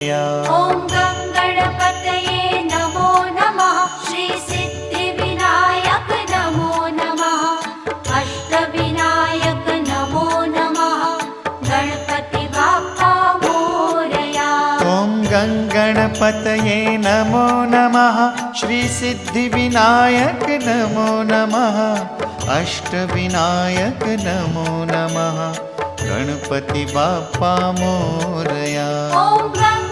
ॐ गं गणपतये नमो नमः। श्री सिद्धिविनायक नमो नमः। अष्टविनायक नमो नमः। गणपति बाप्पा मोरया। ॐ गं गणपतये नमो नमः। श्री सिद्धिविनायक नमो नमः। अष्टविनायक नमो नमः। गणपति बाप्पा मोरया। ॐ गं